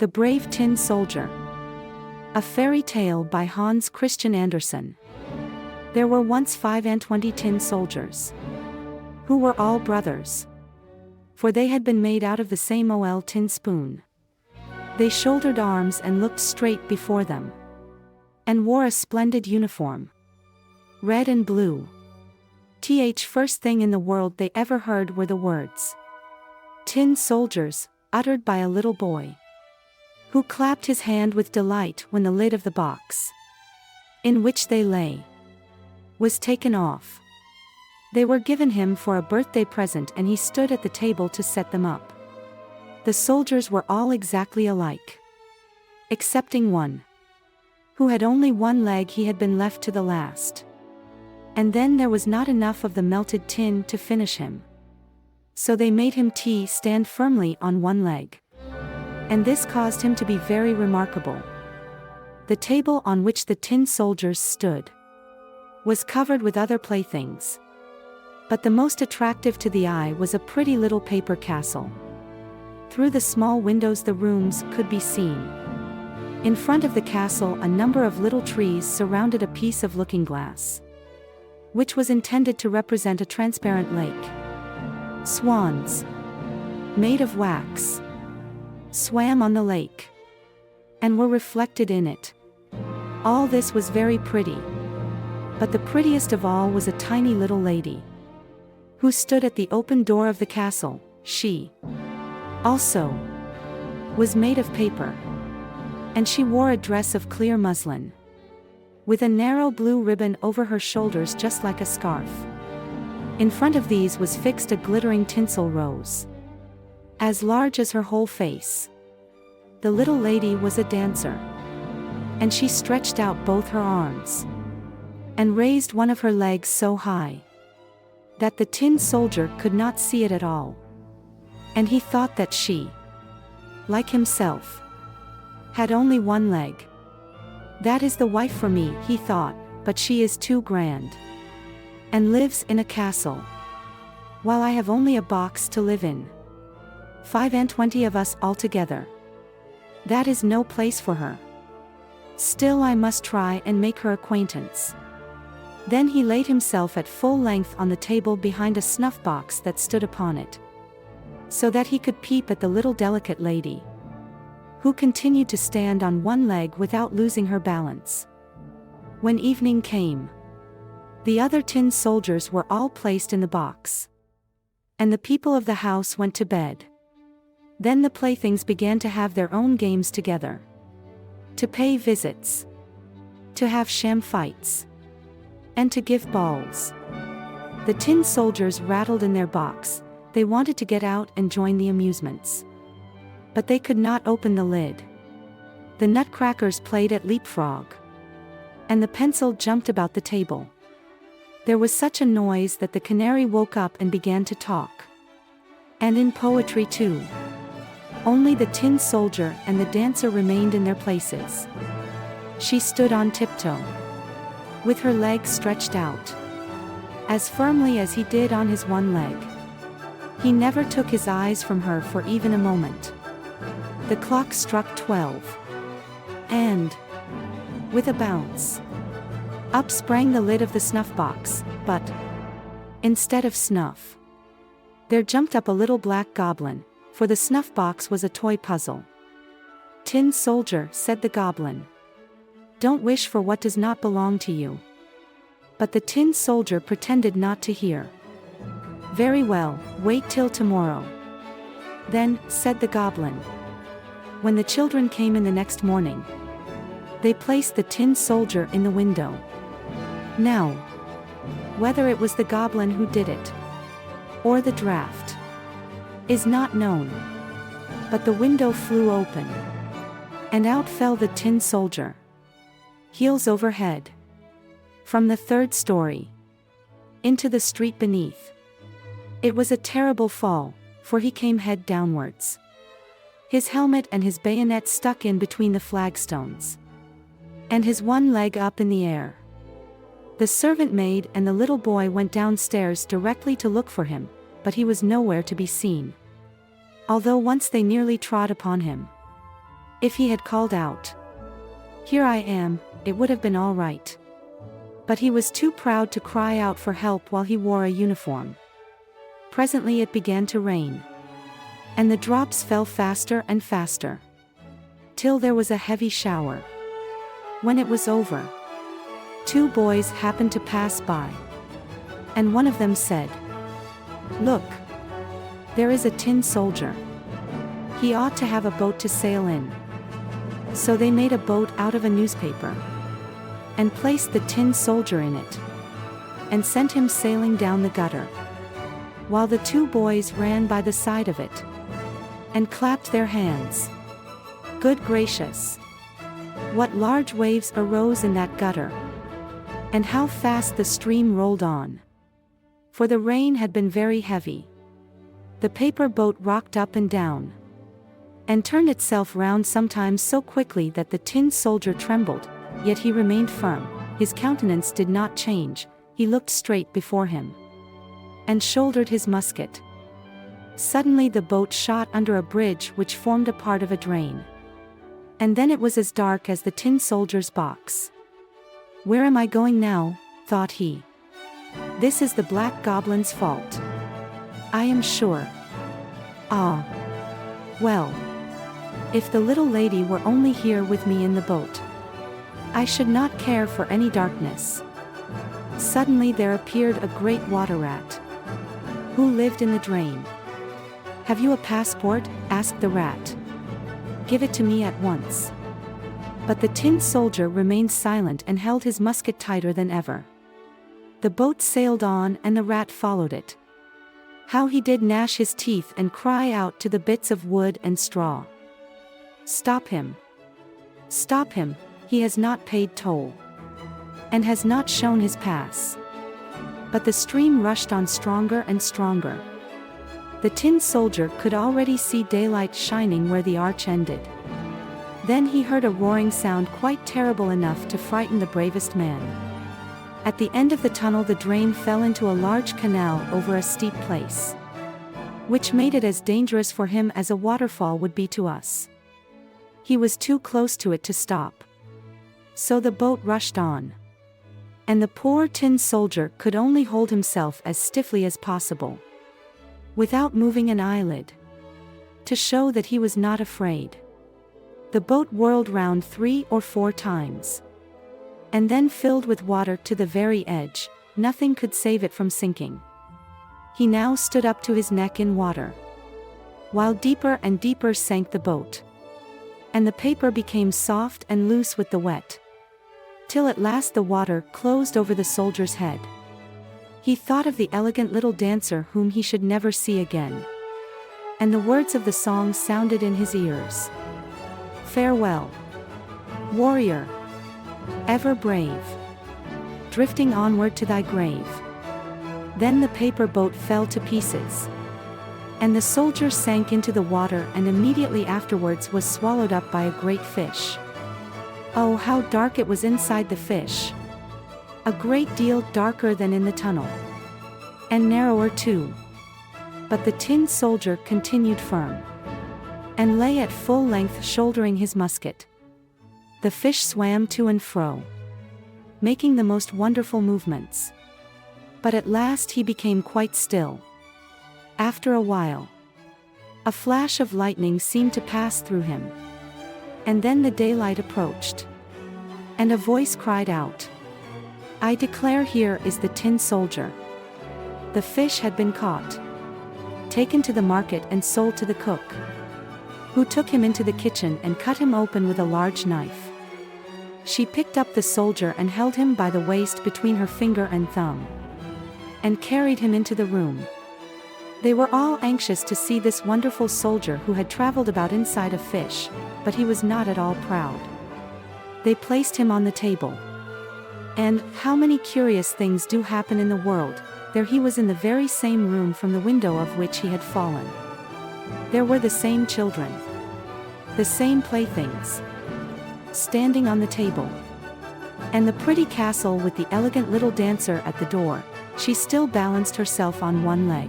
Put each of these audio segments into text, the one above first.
The Brave Tin Soldier. A fairy tale by Hans Christian Andersen. There were once 25 tin soldiers, who were all brothers, for they had been made out of the same tin spoon. They shouldered arms and looked straight before them, and wore a splendid uniform, red and blue. First thing in the world they ever heard were the words, "Tin soldiers," uttered by a little boy, who clapped his hand with delight when the lid of the box, in which they lay, was taken off. They were given him for a birthday present, and he stood at the table to set them up. The soldiers were all exactly alike, excepting one, who had only one leg. He had been left to the last. And then there was not enough of the melted tin to finish him. So they made him stand firmly on one leg. And this caused him to be very remarkable. The table on which the tin soldiers stood was covered with other playthings, but the most attractive to the eye was a pretty little paper castle. Through the small windows the rooms could be seen. In front of the castle a number of little trees surrounded a piece of looking glass, which was intended to represent a transparent lake. Swans, made of wax, swam on the lake, and were reflected in it. All this was very pretty, but the prettiest of all was a tiny little lady, who stood at the open door of the castle. She, also, was made of paper, and she wore a dress of clear muslin, with a narrow blue ribbon over her shoulders just like a scarf. In front of these was fixed a glittering tinsel rose, as large as her whole face. The little lady was a dancer, and she stretched out both her arms, and raised one of her legs so high, that the tin soldier could not see it at all. And he thought that she, like himself, had only one leg. "That is the wife for me," he thought, "but she is too grand, and lives in a castle, while I have only a box to live in. 25 of us altogether. That is no place for her. Still I must try and make her acquaintance." Then he laid himself at full length on the table behind a snuff box that stood upon it, so that he could peep at the little delicate lady, who continued to stand on one leg without losing her balance. When evening came, the other tin soldiers were all placed in the box, and the people of the house went to bed. Then the playthings began to have their own games together, to pay visits, to have sham fights, and to give balls. The tin soldiers rattled in their box. They wanted to get out and join the amusements, but they could not open the lid. The nutcrackers played at leapfrog, and the pencil jumped about the table. There was such a noise that the canary woke up and began to talk. And in poetry too. Only the tin soldier and the dancer remained in their places. She stood on tiptoe, with her legs stretched out, as firmly as he did on his one leg. He never took his eyes from her for even a moment. The clock struck 12, and, with a bounce, up sprang the lid of the snuff box, but, instead of snuff, there jumped up a little black goblin, for the snuff box was a toy puzzle. "Tin soldier," said the goblin, "don't wish for what does not belong to you." But the tin soldier pretended not to hear. "Very well, wait till tomorrow." Then, said the goblin. When the children came in the next morning, they placed the tin soldier in the window. Now, whether it was the goblin who did it, or the draft, is not known. But the window flew open, and out fell the tin soldier, heels over head, from the 3rd story, into the street beneath. It was a terrible fall, for he came head downwards. His helmet and his bayonet stuck in between the flagstones, and his one leg up in the air. The servant maid and the little boy went downstairs directly to look for him, but he was nowhere to be seen, although once they nearly trod upon him. If he had called out, "Here I am," it would have been all right. But he was too proud to cry out for help while he wore a uniform. Presently it began to rain. And the drops fell faster and faster, till there was a heavy shower. When it was over, two boys happened to pass by. And one of them said, "Look, there is a tin soldier. He ought to have a boat to sail in." So they made a boat out of a newspaper, and placed the tin soldier in it, and sent him sailing down the gutter, while the two boys ran by the side of it, and clapped their hands. Good gracious! What large waves arose in that gutter! And how fast the stream rolled on! For the rain had been very heavy. The paper boat rocked up and down, and turned itself round sometimes so quickly that the tin soldier trembled, yet he remained firm. His countenance did not change, he looked straight before him, and shouldered his musket. Suddenly the boat shot under a bridge which formed a part of a drain. And then it was as dark as the tin soldier's box. "Where am I going now?" thought he. "This is the black goblin's fault, I am sure. Ah! Well, if the little lady were only here with me in the boat, I should not care for any darkness." Suddenly there appeared a great water rat, who lived in the drain. "Have you a passport?" asked the rat. "Give it to me at once." But the tin soldier remained silent and held his musket tighter than ever. The boat sailed on and the rat followed it. How he did gnash his teeth and cry out to the bits of wood and straw, "Stop him! Stop him! He has not paid toll, and has not shown his pass." But the stream rushed on stronger and stronger. The tin soldier could already see daylight shining where the arch ended. Then he heard a roaring sound quite terrible enough to frighten the bravest man. At the end of the tunnel the drain fell into a large canal over a steep place, which made it as dangerous for him as a waterfall would be to us. He was too close to it to stop. So the boat rushed on, and the poor tin soldier could only hold himself as stiffly as possible, without moving an eyelid, to show that he was not afraid. The boat whirled round 3 or 4 times, and then filled with water to the very edge. Nothing could save it from sinking. He now stood up to his neck in water, while deeper and deeper sank the boat, and the paper became soft and loose with the wet, till at last the water closed over the soldier's head. He thought of the elegant little dancer whom he should never see again, and the words of the song sounded in his ears. "Farewell, warrior, ever brave, drifting onward to thy grave." Then the paper boat fell to pieces, and the soldier sank into the water and immediately afterwards was swallowed up by a great fish. Oh, how dark it was inside the fish! A great deal darker than in the tunnel, and narrower too. But the tin soldier continued firm, and lay at full length shouldering his musket. The fish swam to and fro, making the most wonderful movements. But at last he became quite still. After a while, a flash of lightning seemed to pass through him. And then the daylight approached, and a voice cried out, "I declare, here is the tin soldier." The fish had been caught, taken to the market and sold to the cook, who took him into the kitchen and cut him open with a large knife. She picked up the soldier and held him by the waist between her finger and thumb, and carried him into the room. They were all anxious to see this wonderful soldier who had traveled about inside a fish, but he was not at all proud. They placed him on the table. And, how many curious things do happen in the world, there he was in the very same room from the window of which he had fallen. There were the same children, the same playthings, standing on the table, and the pretty castle with the elegant little dancer at the door. She still balanced herself on one leg,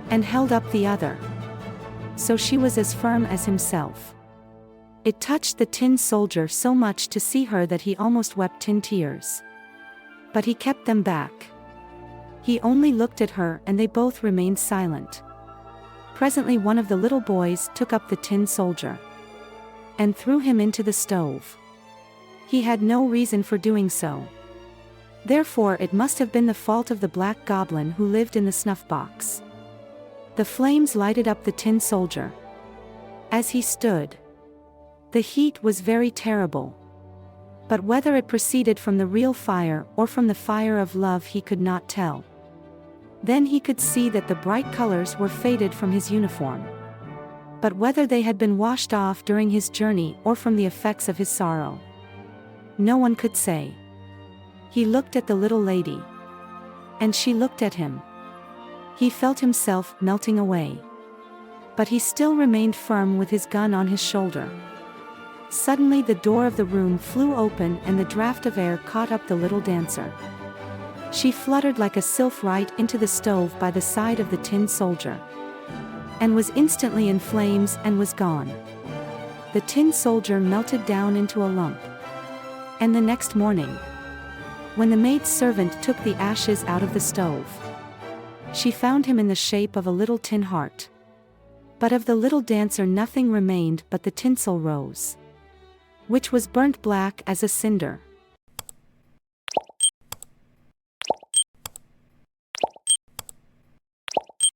and held up the other, so she was as firm as himself. It touched the tin soldier so much to see her that he almost wept tin tears. But he kept them back. He only looked at her and they both remained silent. Presently one of the little boys took up the tin soldier and threw him into the stove. He had no reason for doing so. Therefore it must have been the fault of the black goblin who lived in the snuff box. The flames lighted up the tin soldier. As he stood, the heat was very terrible. But whether it proceeded from the real fire or from the fire of love he could not tell. Then he could see that the bright colors were faded from his uniform. But whether they had been washed off during his journey or from the effects of his sorrow, no one could say. He looked at the little lady. And she looked at him. He felt himself melting away. But he still remained firm with his gun on his shoulder. Suddenly the door of the room flew open and the draught of air caught up the little dancer. She fluttered like a sylph right into the stove by the side of the tin soldier, and was instantly in flames and was gone. The tin soldier melted down into a lump. And the next morning, when the maid servant took the ashes out of the stove, she found him in the shape of a little tin heart. But of the little dancer nothing remained but the tinsel rose, which was burnt black as a cinder.